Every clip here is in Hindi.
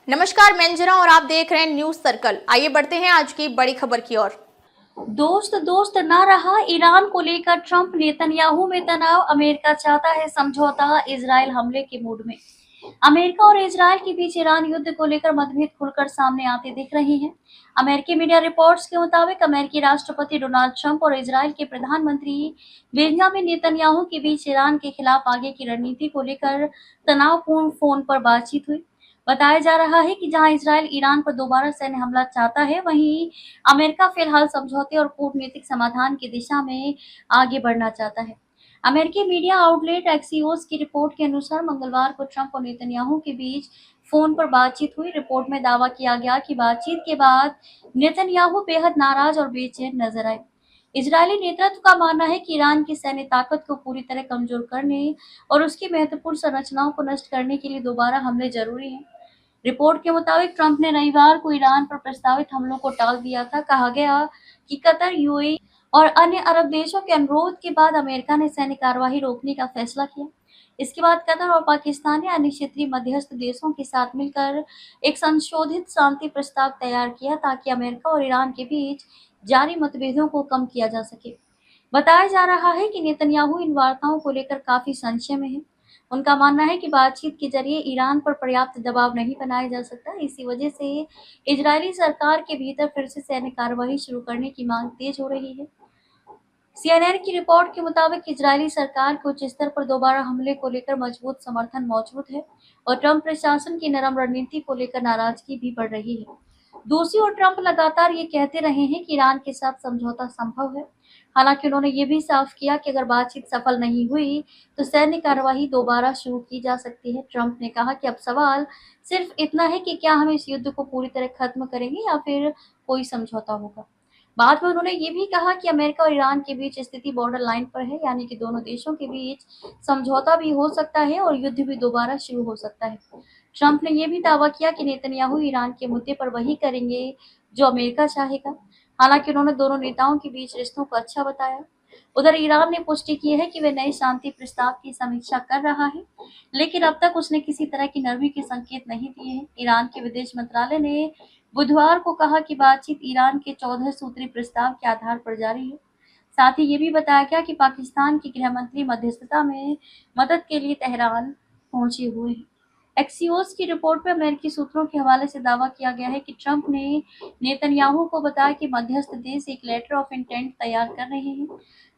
नमस्कार, मैं अंजना और आप देख रहे हैं न्यूज सर्कल। आइए बढ़ते हैं आज की बड़ी खबर की ओर। दोस्त ना रहा ईरान को लेकर ट्रंप, नेतन्याहू में तनाव, अमेरिका चाहता है समझौता, इजराइल हमले के मूड में। अमेरिका और इजराइल के बीच ईरान युद्ध को लेकर मतभेद खुलकर सामने आते दिख रहे हैं। अमेरिकी मीडिया रिपोर्ट्स के मुताबिक अमेरिकी राष्ट्रपति डोनाल्ड ट्रंप और इजराइल के प्रधानमंत्री बेंजामिन नेतन्याहू के बीच ईरान के खिलाफ आगे की रणनीति को लेकर तनावपूर्ण फोन पर बातचीत हुई। बताया जा रहा है कि जहां इजराइल ईरान पर दोबारा सैन्य हमला चाहता है, वहीं अमेरिका फिलहाल समझौते और कूटनीतिक समाधान की दिशा में आगे बढ़ना चाहता है। अमेरिकी मीडिया आउटलेट एक्सियोस की रिपोर्ट के अनुसार मंगलवार को ट्रंप और नेतन्याहू के बीच फोन पर बातचीत हुई। रिपोर्ट में दावा किया गया कि बातचीत के बाद नेतन्याहू बेहद नाराज और बेचैन नजर आए। इजरायली नेतृत्व का मानना है कि ईरान की सैन्य ताकत को पूरी तरह कमजोर करने और उसकी महत्वपूर्ण संरचनाओं को नष्ट करने के लिए दोबारा हमले जरूरी हैं। रिपोर्ट के मुताबिक ट्रंप ने रविवार को ईरान पर प्रस्तावित हमलों को टाल दिया था। कहा गया कि कतर, यूएई और अन्य अरब देशों के अनुरोध के बाद अमेरिका ने सैन्य कार्रवाई रोकने का फैसला किया। इसके बाद कतर और पाकिस्तान ने अन्य क्षेत्रीय मध्यस्थ देशों के साथ मिलकर एक संशोधित शांति प्रस्ताव तैयार किया ताकि अमेरिका और ईरान के बीच जारी मतभेदों को कम किया जा सके। बताया जा रहा है कि नेतन्याहू इन वार्ताओं को लेकर काफी संशय में है। उनका मानना है कि बातचीत के जरिए ईरान पर पर्याप्त दबाव नहीं बनाया जा सकता। इसी वजह से इजरायली सरकार के भीतर फिर से सैन्य कार्रवाई शुरू करने की मांग तेज हो रही है। सीएनएन की रिपोर्ट के मुताबिक इजरायली सरकार के उच्च स्तर पर दोबारा हमले को लेकर मजबूत समर्थन मौजूद है और ट्रंप प्रशासन की नरम रणनीति को लेकर नाराजगी भी बढ़ रही है। दूसरी ओर ट्रंप लगातार ये कहते रहे हैं कि ईरान के साथ समझौता संभव है। हालांकि उन्होंने ये भी साफ किया कि अगर बातचीत सफल नहीं हुई तो सैन्य कार्यवाही दोबारा शुरू की जा सकती है। ट्रंप ने कहा कि अब सवाल सिर्फ इतना है कि क्या हम इस युद्ध को पूरी तरह खत्म करेंगे या फिर कोई समझौता होगा। बाद में उन्होंने ये भी कहा कि अमेरिका और ईरान के बीच स्थिति बॉर्डर लाइन पर है, यानी कि दोनों देशों के बीच समझौता भी हो सकता है और युद्ध भी दोबारा शुरू हो सकता है। ट्रंप ने यह भी दावा किया कि नेतन्याहू ईरान के मुद्दे पर वही करेंगे जो अमेरिका चाहेगा। हालांकि उन्होंने दोनों नेताओं के बीच रिश्तों को अच्छा बताया। उधर ईरान ने पुष्टि की है कि वे नए शांति प्रस्ताव की समीक्षा कर रहा है, लेकिन अब तक उसने किसी तरह की नरमी के संकेत नहीं दिए हैं। ईरान के विदेश मंत्रालय ने बुधवार को कहा कि बातचीत ईरान के 14 सूत्री प्रस्ताव के आधार पर जारी है। साथ ही ये भी बताया गया कि पाकिस्तान के गृह मंत्री मध्यस्थता में मदद के लिए तेहरान पहुंचे हुए हैं। एक्सियोस की रिपोर्ट में अमेरिकी सूत्रों के हवाले से दावा किया गया है कि ट्रंप ने नेतन्याहू को बताया कि मध्यस्थ देश एक लेटर ऑफ इंटेंट तैयार कर रहे हैं।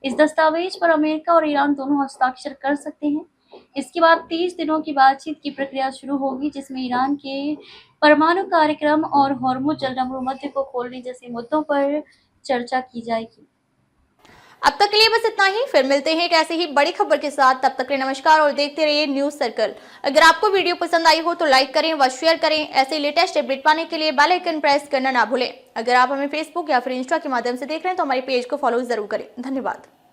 इस दस्तावेज पर अमेरिका और ईरान दोनों हस्ताक्षर कर सकते हैं। इसके बाद 30 दिनों की बातचीत की प्रक्रिया शुरू होगी, जिसमें ईरान के परमाणु कार्यक्रम और हॉर्मुज जलसंधि को खोलने जैसे मुद्दों पर चर्चा की जाएगी। अब तक के लिए बस इतना ही। फिर मिलते हैं एक ऐसी ही बड़ी खबर के साथ। तब तक के लिए नमस्कार और देखते रहिए न्यूज सर्कल। अगर आपको वीडियो पसंद आई हो तो लाइक करें व शेयर करें। ऐसे लेटेस्ट अपडेट पाने के लिए बेल आइकन प्रेस करना ना भूलें। अगर आप हमें फेसबुक या फिर इंस्टा के माध्यम से देख रहे हैं तो हमारे पेज को फॉलो जरूर करें। धन्यवाद।